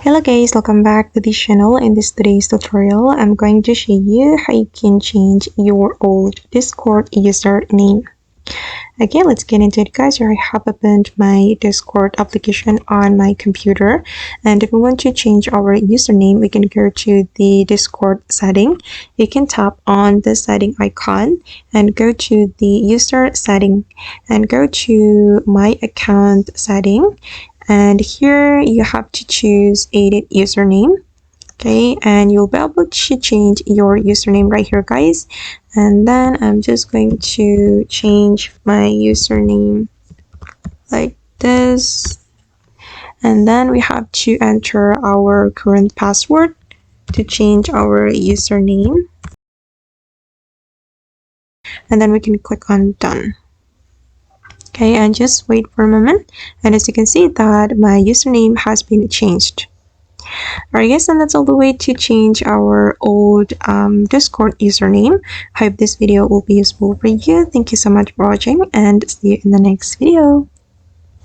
Hello guys, welcome back to the channel. In this today's tutorial, I'm going to show you how you can change your old Discord username. Okay, let's get into it guys. Here I have opened my Discord application on my computer, and if we want to change our username, we can go to the Discord setting. You can tap on the setting icon and go to the user setting and go to my account setting, and here you have to choose edit username. Okay, and you'll be able to change your username right here guys. And then I'm just going to change my username like this, and then we have to enter our current password to change our username, and then we can click on done. Okay, and just wait for a moment, and as you can see that my username has been changed. Alright guys, and that's all the way to change our old Discord username. I hope this video will be useful for you. Thank you so much for watching, and see you in the next video.